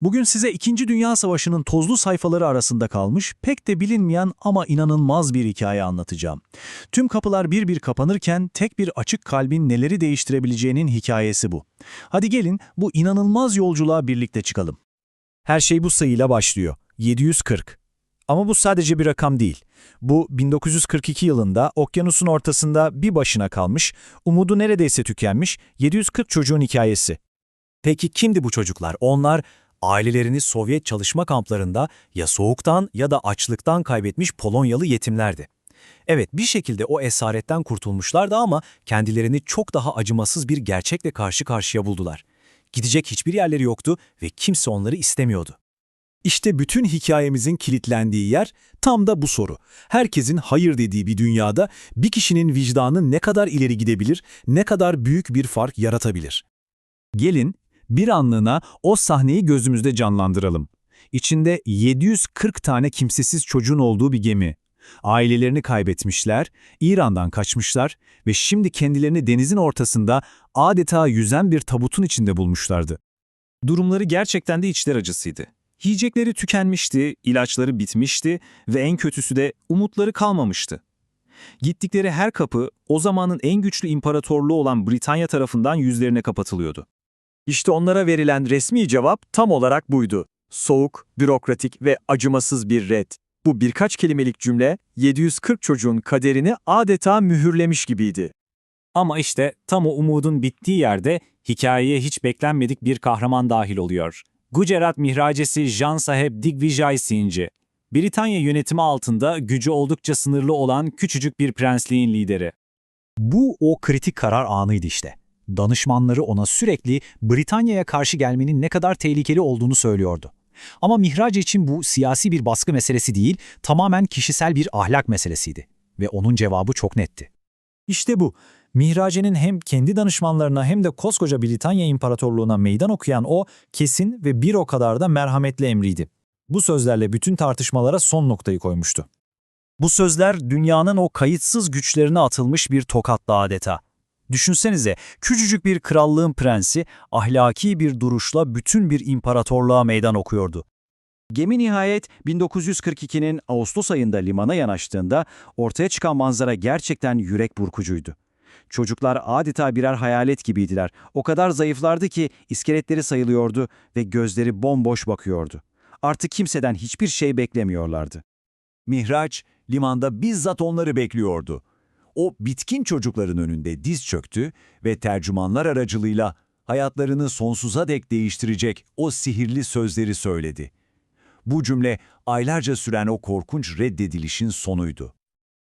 Bugün size 2. Dünya Savaşı'nın tozlu sayfaları arasında kalmış, pek de bilinmeyen ama inanılmaz bir hikaye anlatacağım. Tüm kapılar bir bir kapanırken tek bir açık kalbin neleri değiştirebileceğinin hikayesi bu. Hadi gelin bu inanılmaz yolculuğa birlikte çıkalım. Her şey bu sayıyla başlıyor. 740. Ama bu sadece bir rakam değil. Bu 1942 yılında okyanusun ortasında bir başına kalmış, umudu neredeyse tükenmiş 740 çocuğun hikayesi. Peki kimdi bu çocuklar? Onlar ailelerini Sovyet çalışma kamplarında ya soğuktan ya da açlıktan kaybetmiş Polonyalı yetimlerdi. Evet, bir şekilde o esaretten kurtulmuşlardı ama kendilerini çok daha acımasız bir gerçekle karşı karşıya buldular. Gidecek hiçbir yerleri yoktu ve kimse onları istemiyordu. İşte bütün hikayemizin kilitlendiği yer tam da bu soru. Herkesin hayır dediği bir dünyada bir kişinin vicdanı ne kadar ileri gidebilir, ne kadar büyük bir fark yaratabilir? Gelin, bir anlığına o sahneyi gözümüzde canlandıralım. İçinde 740 tane kimsesiz çocuğun olduğu bir gemi. Ailelerini kaybetmişler, İran'dan kaçmışlar ve şimdi kendilerini denizin ortasında adeta yüzen bir tabutun içinde bulmuşlardı. Durumları gerçekten de içler acısıydı. Yiyecekleri tükenmişti, ilaçları bitmişti ve en kötüsü de umutları kalmamıştı. Gittikleri her kapı o zamanın en güçlü imparatorluğu olan Britanya tarafından yüzlerine kapatılıyordu. İşte onlara verilen resmi cevap tam olarak buydu. Soğuk, bürokratik ve acımasız bir ret. Bu birkaç kelimelik cümle 740 çocuğun kaderini adeta mühürlemiş gibiydi. Ama işte tam o umudun bittiği yerde hikayeye hiç beklenmedik bir kahraman dahil oluyor. Gujarat mihracesi Jan Saheb Digvijay Singh'i. Britanya yönetimi altında gücü oldukça sınırlı olan küçücük bir prensliğin lideri. Bu o kritik karar anıydı işte. Danışmanları ona sürekli Britanya'ya karşı gelmenin ne kadar tehlikeli olduğunu söylüyordu. Ama Mihraç için bu siyasi bir baskı meselesi değil, tamamen kişisel bir ahlak meselesiydi. Ve onun cevabı çok netti. İşte bu. Mihraç'ın hem kendi danışmanlarına hem de koskoca Britanya İmparatorluğu'na meydan okuyan o kesin ve bir o kadar da merhametli emriydi. Bu sözlerle bütün tartışmalara son noktayı koymuştu. Bu sözler dünyanın o kayıtsız güçlerine atılmış bir tokattı adeta. Düşünsenize, küçücük bir krallığın prensi ahlaki bir duruşla bütün bir imparatorluğa meydan okuyordu. Gemi nihayet 1942'nin Ağustos ayında limana yanaştığında ortaya çıkan manzara gerçekten yürek burkucuydu. Çocuklar adeta birer hayalet gibiydiler. O kadar zayıflardı ki iskeletleri sayılıyordu ve gözleri bomboş bakıyordu. Artık kimseden hiçbir şey beklemiyorlardı. Mihraç, limanda bizzat onları bekliyordu. O bitkin çocukların önünde diz çöktü ve tercümanlar aracılığıyla hayatlarını sonsuza dek değiştirecek o sihirli sözleri söyledi. Bu cümle aylarca süren o korkunç reddedilişin sonuydu.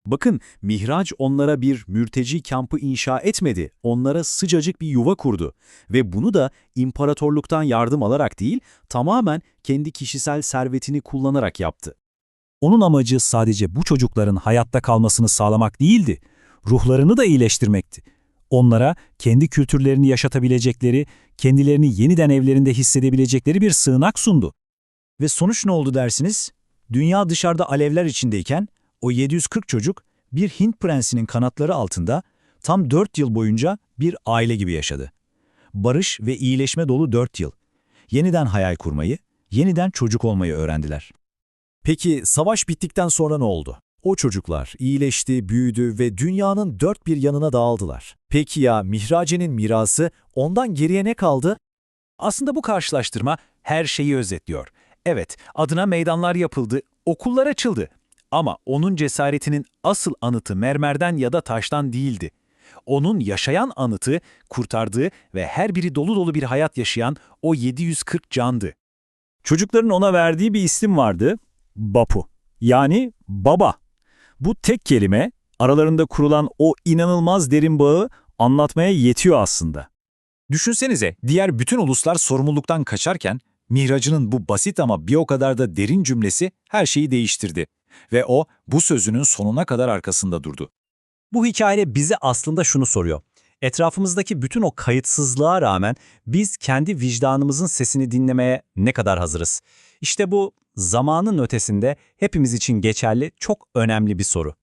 Bakın, Mihraç onlara bir mürteci kampı inşa etmedi, onlara sıcacık bir yuva kurdu ve bunu da imparatorluktan yardım alarak değil, tamamen kendi kişisel servetini kullanarak yaptı. Onun amacı sadece bu çocukların hayatta kalmasını sağlamak değildi, ruhlarını da iyileştirmekti. Onlara kendi kültürlerini yaşatabilecekleri, kendilerini yeniden evlerinde hissedebilecekleri bir sığınak sundu. Ve sonuç ne oldu dersiniz? Dünya dışarıda alevler içindeyken o 740 çocuk bir Hint prensinin kanatları altında tam 4 yıl boyunca bir aile gibi yaşadı. Barış ve iyileşme dolu 4 yıl. Yeniden hayal kurmayı, yeniden çocuk olmayı öğrendiler. Peki savaş bittikten sonra ne oldu? O çocuklar iyileşti, büyüdü ve dünyanın dört bir yanına dağıldılar. Peki ya Mihraç'ın mirası, ondan geriye ne kaldı? Aslında bu karşılaştırma her şeyi özetliyor. Evet, adına meydanlar yapıldı, okullar açıldı. Ama onun cesaretinin asıl anıtı mermerden ya da taştan değildi. Onun yaşayan anıtı, kurtardığı ve her biri dolu dolu bir hayat yaşayan o 740 candı. Çocukların ona verdiği bir isim vardı, Bapu. Yani baba. Bu tek kelime, aralarında kurulan o inanılmaz derin bağı anlatmaya yetiyor aslında. Düşünsenize, diğer bütün uluslar sorumluluktan kaçarken, Mihraç'ın bu basit ama bir o kadar da derin cümlesi her şeyi değiştirdi. Ve o, bu sözünün sonuna kadar arkasında durdu. Bu hikaye bize aslında şunu soruyor. Etrafımızdaki bütün o kayıtsızlığa rağmen biz kendi vicdanımızın sesini dinlemeye ne kadar hazırız? İşte bu zamanın ötesinde hepimiz için geçerli çok önemli bir soru.